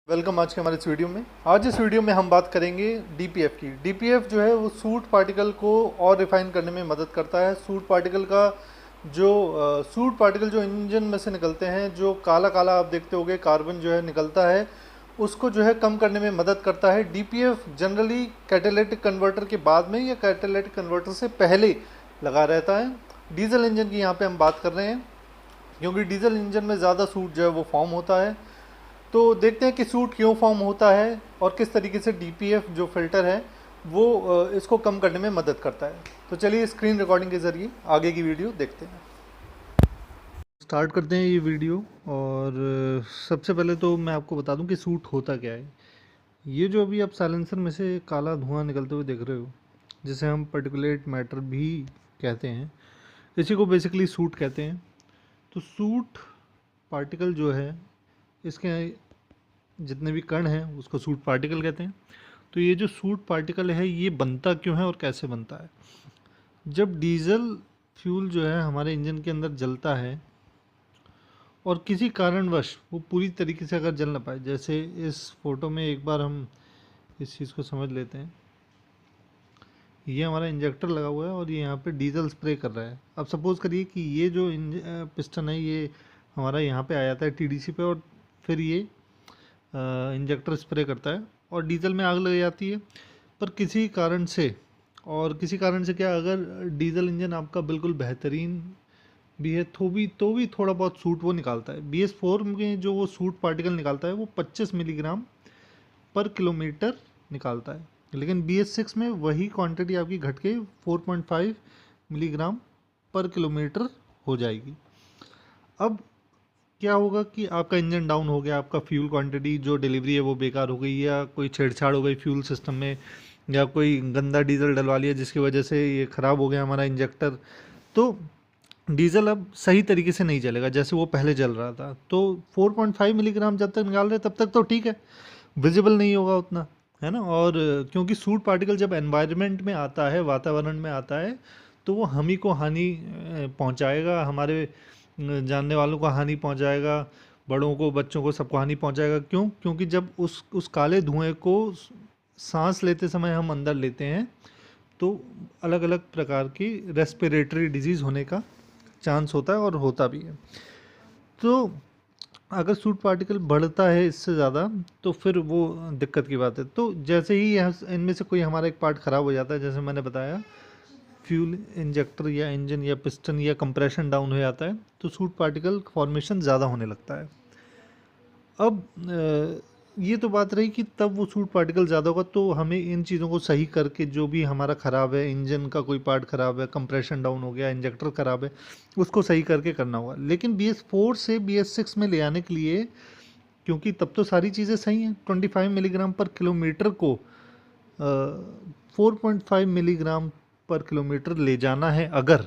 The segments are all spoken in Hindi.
वेलकम आज के हमारे इस वीडियो में। आज इस वीडियो में हम बात करेंगे डीपीएफ की। डीपीएफ जो है वो सूट पार्टिकल को और रिफाइन करने में मदद करता है। सूट पार्टिकल का जो सूट पार्टिकल जो इंजन में से निकलते हैं, जो काला काला आप देखते होगे कार्बन जो है निकलता है, उसको जो है कम करने में मदद करता है। डीपीएफ जनरली कैटालिटिक कन्वर्टर के बाद में या कैटालिटिक कन्वर्टर से पहले लगा रहता है। डीजल इंजन की यहाँ पे हम बात कर रहे हैं, क्योंकि डीजल इंजन में ज़्यादा सूट जो है वो फॉर्म होता है। तो देखते हैं कि सूट क्यों फॉर्म होता है और किस तरीके से डीपीएफ जो फिल्टर है वो इसको कम करने में मदद करता है। तो चलिए स्क्रीन रिकॉर्डिंग के ज़रिए आगे की वीडियो देखते हैं। स्टार्ट करते हैं ये वीडियो। और सबसे पहले तो मैं आपको बता दूं कि सूट होता क्या है। ये जो अभी आप साइलेंसर में से काला धुआं निकलते हुए देख रहे हो, जिसे हम पर्टिकुलेट मैटर भी कहते हैं, इसी को बेसिकली सूट कहते हैं। तो सूट पार्टिकल जो है, इसके जितने भी कण हैं उसको सूट पार्टिकल कहते हैं। तो ये जो सूट पार्टिकल है ये बनता क्यों है और कैसे बनता है? जब डीजल फ्यूल जो है हमारे इंजन के अंदर जलता है और किसी कारणवश वो पूरी तरीके से अगर जल ना पाए, जैसे इस फोटो में एक बार हम इस चीज़ को समझ लेते हैं। ये हमारा इंजेक्टर लगा हुआ है और ये यहाँ पे डीजल स्प्रे कर रहा है। अब सपोज़ करिए कि ये जो पिस्टन है ये हमारा यहाँ पे आ जाता है टीडीसी पे, और फिर ये इंजेक्टर स्प्रे करता है और डीजल में आग लग जाती है। पर किसी कारण से, और किसी कारण से क्या, अगर डीजल इंजन आपका बिल्कुल बेहतरीन भी है तो भी थोड़ा बहुत सूट वो निकालता है। BS4 में जो वो सूट पार्टिकल निकालता है वो 25 मिलीग्राम पर किलोमीटर निकालता है, लेकिन BS6 में वही क्वांटिटी आपकी घट के 4.5 मिलीग्राम पर किलोमीटर हो जाएगी। अब क्या होगा कि आपका इंजन डाउन हो गया, आपका फ्यूल क्वांटिटी जो डिलीवरी है वो बेकार हो गई, या कोई छेड़छाड़ हो गई फ्यूल सिस्टम में, या कोई गंदा डीजल डलवा लिया जिसकी वजह से ये ख़राब हो गया हमारा इंजेक्टर। तो डीजल अब सही तरीके से नहीं चलेगा जैसे वो पहले चल रहा था। तो 4.5 मिलीग्राम जब तक निकाल रहे तब तक तो ठीक है, विजिबल नहीं होगा उतना, है ना। और क्योंकि सूट पार्टिकल जब एनवायरनमेंट में आता है, वातावरण में आता है, तो वो हम ही को हानि पहुंचाएगा, हमारे जानने वालों को हानि पहुंचाएगा, बड़ों को, बच्चों को, सबको हानि पहुंचाएगा। क्यों? क्योंकि जब उस काले धुएं को सांस लेते समय हम अंदर लेते हैं तो अलग अलग प्रकार की रेस्पिरेटरी डिजीज़ होने का चांस होता है, और होता भी है। तो अगर सूट पार्टिकल बढ़ता है इससे ज़्यादा तो फिर वो दिक्कत की बात है। तो जैसे ही इनमें से कोई हमारा एक पार्ट ख़राब हो जाता है, जैसे मैंने बताया फ्यूल इंजेक्टर या इंजन या पिस्टन या कंप्रेशन डाउन हो जाता है, तो सूट पार्टिकल फॉर्मेशन ज़्यादा होने लगता है। अब ये तो बात रही कि तब वो सूट पार्टिकल ज़्यादा होगा, तो हमें इन चीज़ों को सही करके, जो भी हमारा ख़राब है, इंजन का कोई पार्ट ख़राब है, कंप्रेशन डाउन हो गया, इंजेक्टर ख़राब है, उसको सही करके करना होगा। लेकिन BS4 से BS6 में ले आने के लिए, क्योंकि तब तो सारी चीज़ें सही हैं, 25 मिलीग्राम पर किलोमीटर को 4.5 मिलीग्राम पर किलोमीटर ले जाना है अगर,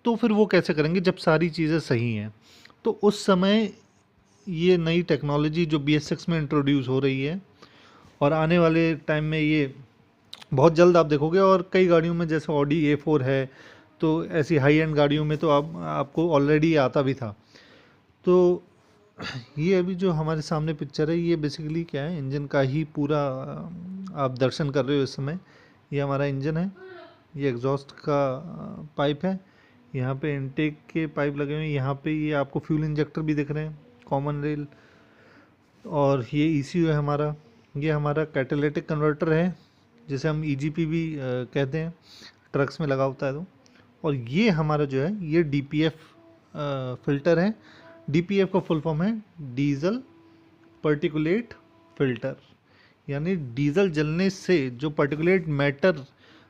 तो फिर वो कैसे करेंगे जब सारी चीज़ें सही हैं? तो उस समय ये नई टेक्नोलॉजी जो BS6 में इंट्रोड्यूस हो रही है, और आने वाले टाइम में ये बहुत जल्द आप देखोगे, और कई गाड़ियों में जैसे ऑडी A4 है, तो ऐसी हाई एंड गाड़ियों में तो आपको ऑलरेडी आता भी था। तो ये अभी जो हमारे सामने पिक्चर है ये बेसिकली क्या है, इंजन का ही पूरा आप दर्शन कर रहे हो इस समय। ये हमारा इंजन है, ये एग्जॉस्ट का पाइप है, यहाँ पे इनटेक के पाइप लगे हुए हैं, यहाँ पे ये आपको फ्यूल इंजेक्टर भी दिख रहे हैं, कॉमन रेल, और ये ECU है हमारा। ये हमारा कैटालिटिक कन्वर्टर है, जिसे हम EGP भी कहते हैं, ट्रक्स में लगा होता है। तो और ये हमारा जो है ये DPF फ़िल्टर है। DPF का फुल फॉर्म है डीजल पर्टिकुलेट फ़िल्टर, यानी डीजल जलने से जो पर्टिकुलेट मैटर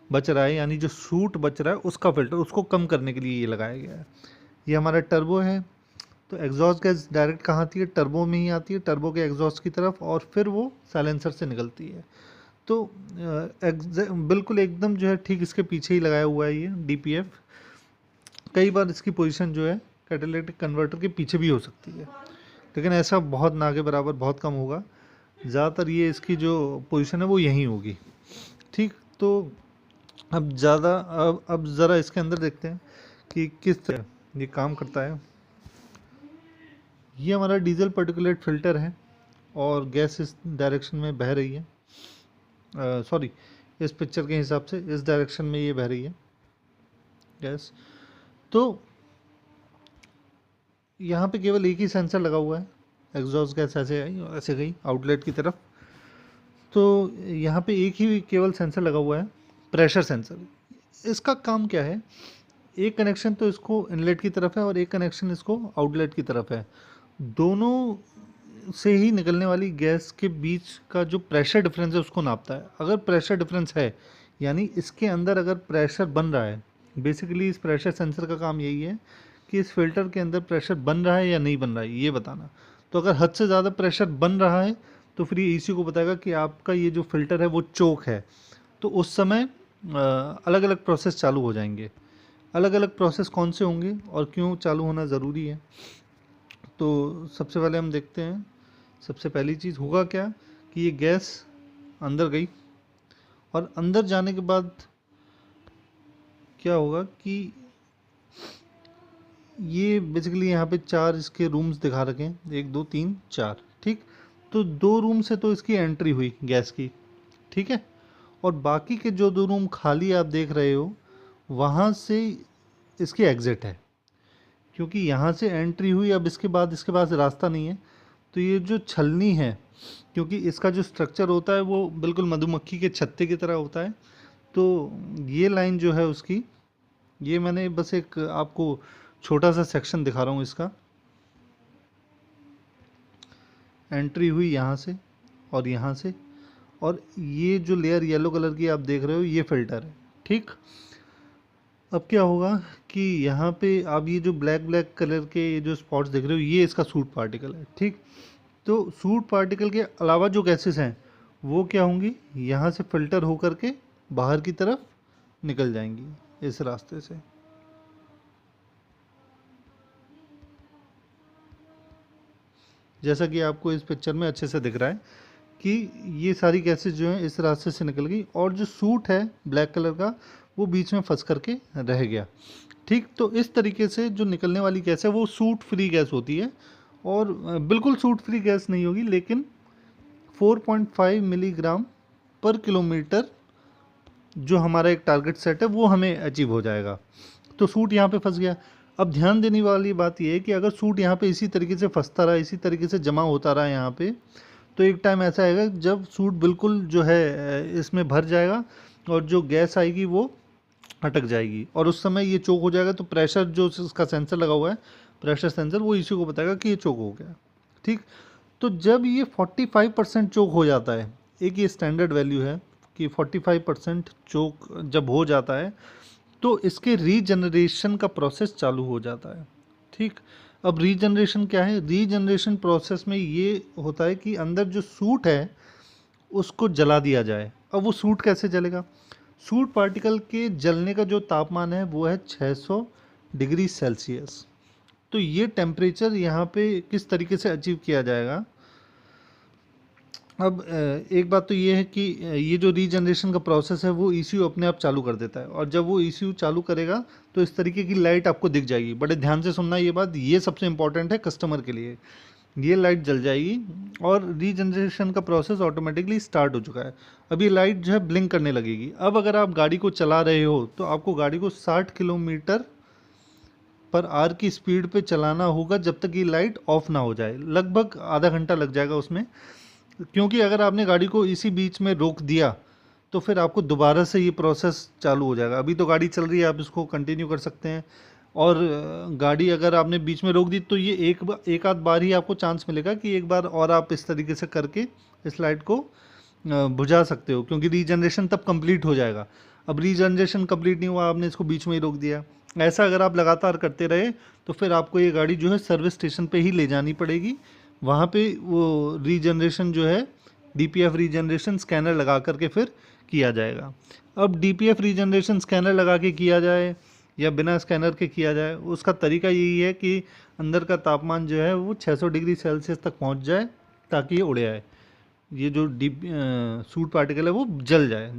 बच रहा है, यानी जो सूट बच रहा है, उसका फ़िल्टर, उसको कम करने के लिए ये लगाया गया है। ये हमारा टर्बो है। तो एग्जॉस्ट गैस डायरेक्ट कहाँ आती है? टर्बो में ही आती है, टर्बो के एग्जॉस्ट की तरफ, और फिर वो साइलेंसर से निकलती है। तो बिल्कुल एकदम जो है ठीक इसके पीछे ही लगाया हुआ है ये DPF। कई बार इसकी पोजीशन जो है कैटालिटिक कन्वर्टर के पीछे भी हो सकती है, लेकिन ऐसा बहुत ना के बराबर, बहुत कम होगा। ज़्यादातर ये इसकी जो पोजीशन है वो यहीं होगी। ठीक, तो अब ज़रा इसके अंदर देखते हैं कि किस तरह ये काम करता है। ये हमारा डीजल पर्टिकुलेट फ़िल्टर है, और गैस इस डायरेक्शन में बह रही है, सॉरी इस पिक्चर के हिसाब से इस डायरेक्शन में ये बह रही है गैस। तो यहाँ पे केवल एक ही सेंसर लगा हुआ है, एग्जॉस्ट गैस ऐसे आई और ऐसे गई आउटलेट की तरफ। तो यहाँ पे एक ही केवल सेंसर लगा हुआ है, प्रेशर सेंसर। इसका काम क्या है, एक कनेक्शन तो इसको इनलेट की तरफ है और एक कनेक्शन इसको आउटलेट की तरफ है। दोनों से ही निकलने वाली गैस के बीच का जो प्रेशर डिफरेंस है उसको नापता है। अगर प्रेशर डिफरेंस है, यानी इसके अंदर अगर प्रेशर बन रहा है, बेसिकली इस प्रेशर सेंसर का काम यही है कि इस फिल्टर के अंदर प्रेशर बन रहा है या नहीं बन रहा है ये बताना। तो अगर हद से ज़्यादा प्रेशर बन रहा है तो फिर ये ECU को बताएगा कि आपका ये जो फ़िल्टर है वो चोक है। तो उस समय अलग अलग प्रोसेस चालू हो जाएंगे। अलग अलग प्रोसेस कौन से होंगे और क्यों चालू होना ज़रूरी है, तो सबसे पहले हम देखते हैं। सबसे पहली चीज़ होगा क्या कि ये गैस अंदर गई और अंदर जाने के बाद क्या होगा कि ये बेसिकली यहाँ पे 4 इसके रूम्स दिखा रखे हैं, 1 2 3 4, ठीक। तो 2 रूम से तो इसकी एंट्री हुई गैस की, ठीक है। और बाकी के जो 2 रूम खाली आप देख रहे हो वहाँ से इसकी एग्ज़िट है, क्योंकि यहाँ से एंट्री हुई। अब इसके बाद इसके पास रास्ता नहीं है, तो ये जो छलनी है, क्योंकि इसका जो स्ट्रक्चर होता है वो बिल्कुल मधुमक्खी के छत्ते की तरह होता है, तो ये लाइन जो है उसकी, ये मैंने बस एक आपको छोटा सा सेक्शन दिखा रहा हूँ इसका। एंट्री हुई यहाँ से और यहाँ से, और ये जो लेयर येलो कलर की आप देख रहे हो ये फ़िल्टर है, ठीक। अब क्या होगा कि यहाँ पे आप ये जो ब्लैक ब्लैक कलर के ये जो स्पॉट्स देख रहे हो ये इसका सूट पार्टिकल है, ठीक। तो सूट पार्टिकल के अलावा जो गैसेस हैं वो क्या होंगी, यहाँ से फ़िल्टर होकर के बाहर की तरफ निकल जाएंगी इस रास्ते से। जैसा कि आपको इस पिक्चर में अच्छे से दिख रहा है कि ये सारी गैसेस जो हैं इस रास्ते से निकल गई और जो सूट है ब्लैक कलर का वो बीच में फंस करके रह गया, ठीक। तो इस तरीके से जो निकलने वाली गैस है वो सूट फ्री गैस होती है, और बिल्कुल सूट फ्री गैस नहीं होगी, लेकिन 4.5 मिलीग्राम पर किलोमीटर जो हमारा एक टारगेट सेट है वो हमें अचीव हो जाएगा। तो सूट यहाँ पे फंस गया। अब ध्यान देने वाली बात यह है कि अगर सूट यहाँ पे इसी तरीके से फंसता रहा, इसी तरीके से जमा होता रहा यहाँ पे, तो एक टाइम ऐसा आएगा जब सूट बिल्कुल जो है इसमें भर जाएगा और जो गैस आएगी वो अटक जाएगी, और उस समय ये चोक हो जाएगा। तो प्रेशर जो इसका सेंसर लगा हुआ है, प्रेशर सेंसर, वो इसी को बताएगा कि ये चोक हो गया, ठीक। तो जब ये 45% चोक हो जाता है, एक ये स्टैंडर्ड वैल्यू है कि 45% चोक जब हो जाता है तो इसके रीजनरेशन का प्रोसेस चालू हो जाता है, ठीक। अब रीजनरेशन क्या है, रीजनरेशन प्रोसेस में ये होता है कि अंदर जो सूट है उसको जला दिया जाए। अब वो सूट कैसे जलेगा, सूट पार्टिकल के जलने का जो तापमान है वो है 600 डिग्री सेल्सियस। तो ये टेम्परेचर यहाँ पे किस तरीके से अचीव किया जाएगा। अब एक बात तो ये है कि ये जो रीजनरेशन का प्रोसेस है वो ECU अपने आप चालू कर देता है, और जब वो ECU चालू करेगा तो इस तरीके की लाइट आपको दिख जाएगी। बड़े ध्यान से सुनना ये बात, ये सबसे इंपॉर्टेंट है कस्टमर के लिए। ये लाइट जल जाएगी और रीजनरेशन का प्रोसेस ऑटोमेटिकली स्टार्ट हो चुका है। अब ये लाइट जो है ब्लिंक करने लगेगी। अब अगर आप गाड़ी को चला रहे हो तो आपको गाड़ी को 60 किलोमीटर पर आवर की स्पीड पे चलाना होगा जब तक ये लाइट ऑफ ना हो जाए। लगभग आधा घंटा लग जाएगा उसमें, क्योंकि अगर आपने गाड़ी को इसी बीच में रोक दिया तो फिर आपको दोबारा से ये प्रोसेस चालू हो जाएगा। अभी तो गाड़ी चल रही है, आप इसको कंटिन्यू कर सकते हैं, और गाड़ी अगर आपने बीच में रोक दी तो ये एक आध बार ही आपको चांस मिलेगा कि एक बार और आप इस तरीके से करके इस लाइट को बुझा सकते हो, क्योंकि रीजनरेशन तब कंप्लीट हो जाएगा। अब रीजनरेशन कंप्लीट नहीं हुआ, आपने इसको बीच में ही रोक दिया। ऐसा अगर आप लगातार करते रहे तो फिर आपको ये गाड़ी जो है सर्विस स्टेशन पे ही ले जानी पड़ेगी। वहाँ पे वो रीजनरेशन जो है DPF रीजनरेशन स्कैनर लगा करके फिर किया जाएगा। अब DPF रीजनरेशन स्कैनर लगा के किया जाए या बिना स्कैनर के किया जाए, उसका तरीका यही है कि अंदर का तापमान जो है वो 600 डिग्री सेल्सियस तक पहुंच जाए ताकि ये उड़े आए, ये जो सूट पार्टिकल है वो जल जाए।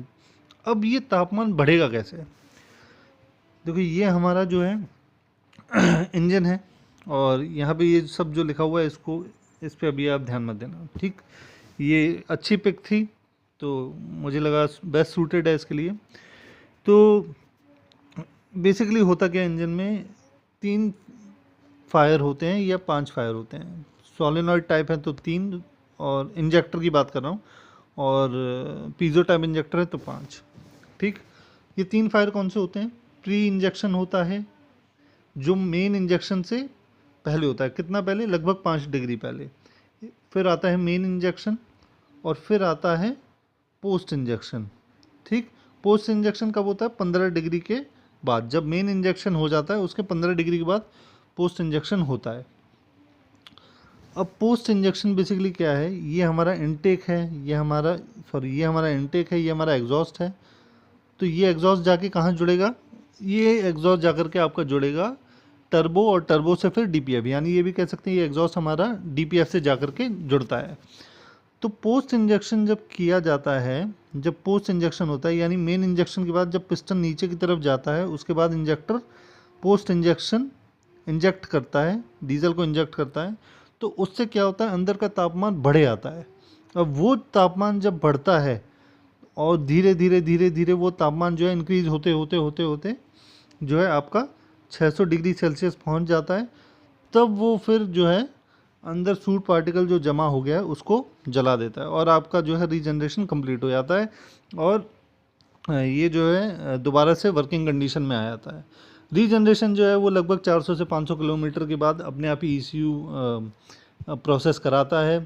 अब ये तापमान बढ़ेगा कैसे, देखो ये हमारा जो है इंजन है, और यहाँ पे ये सब जो लिखा हुआ है इसको इस पे अभी आप ध्यान मत देना, ठीक। ये अच्छी पिक थी तो मुझे लगा बेस्ट सूटेड है इसके लिए। तो बेसिकली होता क्या इंजन में, 3 फायर होते हैं या 5 फायर होते हैं। सोलेनॉइड टाइप है तो 3, और इंजेक्टर की बात कर रहा हूँ, और पीजो टाइप इंजेक्टर है तो 5, ठीक। ये 3 फायर कौन से होते हैं? प्री इंजेक्शन होता है जो मेन इंजेक्शन से पहले होता है, कितना पहले, लगभग 5 डिग्री पहले। फिर आता है मेन इंजेक्शन, और फिर आता है पोस्ट इंजेक्शन, ठीक। पोस्ट इंजेक्शन कब होता है? 15 डिग्री के बाद। जब मेन इंजेक्शन हो जाता है उसके 15 डिग्री के बाद पोस्ट इंजेक्शन होता है। अब पोस्ट इंजेक्शन बेसिकली क्या है? ये हमारा इनटेक है, ये हमारा इनटेक है, ये हमारा एग्जॉस्ट है। तो ये एग्जॉस्ट जाके कहाँ जुड़ेगा? ये एग्जॉस्ट जाकर के आपका जुड़ेगा टर्बो, और टर्बो से फिर डीपीएफ, यानी ये भी कह सकते हैं ये एग्जॉस्ट हमारा डीपीएफ से जाकर के जुड़ता है। तो पोस्ट इंजेक्शन जब किया जाता है, जब पोस्ट इंजेक्शन होता है, यानी मेन इंजेक्शन के बाद जब पिस्टन नीचे की तरफ जाता है, उसके बाद इंजेक्टर पोस्ट इंजेक्शन इंजेक्ट करता है, डीजल को इंजेक्ट करता है, तो उससे क्या होता है, अंदर का तापमान बढ़े आता है। अब वो तापमान जब बढ़ता है और धीरे धीरे धीरे धीरे वो तापमान जो है इंक्रीज होते होते होते होते जो है आपका 600 डिग्री सेल्सियस पहुंच जाता है। तब वो फिर जो है अंदर सूट पार्टिकल जो जमा हो गया है उसको जला देता है, और आपका जो है रीजनरेशन कंप्लीट हो जाता है, और ये जो है दोबारा से वर्किंग कंडीशन में आ जाता है। रीजनरेशन जो है वो लगभग 400 से 500 किलोमीटर के बाद अपने आप ही ECU प्रोसेस कराता है।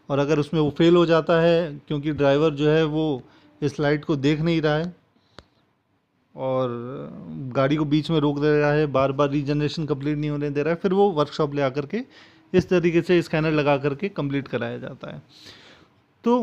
और अगर उसमें वो फेल हो जाता है, क्योंकि ड्राइवर जो है वो इस लाइट को देख नहीं रहा है और गाड़ी को बीच में रोक दे रहा है, बार बार रीजनरेशन कंप्लीट नहीं होने दे रहा है, फिर वो वर्कशॉप ले आकर के इस तरीके से स्कैनर लगा करके कंप्लीट कराया जाता है। तो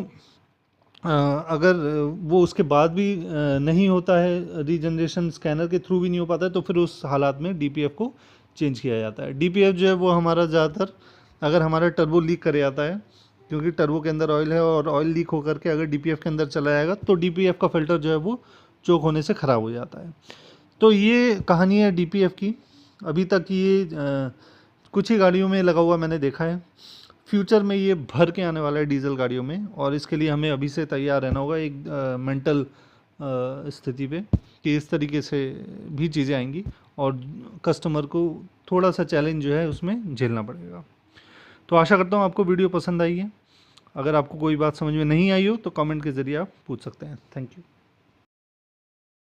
अगर वो उसके बाद भी नहीं होता है, रीजनरेशन स्कैनर के थ्रू भी नहीं हो पाता है, तो फिर उस हालात में डीपीएफ को चेंज किया जाता है। डीपीएफ जो है वो हमारा ज़्यादातर, अगर हमारा टर्बो लीक कर जाता है, क्योंकि टर्बो के अंदर ऑयल है और ऑयल लीक होकर के अगर डीपीएफ के अंदर चला जाएगा तो डीपीएफ का फिल्टर जो है वो चोक होने से ख़राब हो जाता है। तो ये कहानी है डीपीएफ की। अभी तक ये कुछ ही गाड़ियों में लगा हुआ मैंने देखा है। फ्यूचर में ये भर के आने वाला है डीजल गाड़ियों में, और इसके लिए हमें अभी से तैयार रहना होगा एक मेंटल स्थिति पे कि इस तरीके से भी चीज़ें आएंगी, और कस्टमर को थोड़ा सा चैलेंज जो है उसमें झेलना पड़ेगा। तो आशा करता हूँ आपको वीडियो पसंद आई है। अगर आपको कोई बात समझ में नहीं आई हो तो कमेंट के ज़रिए आप पूछ सकते हैं। Thank you.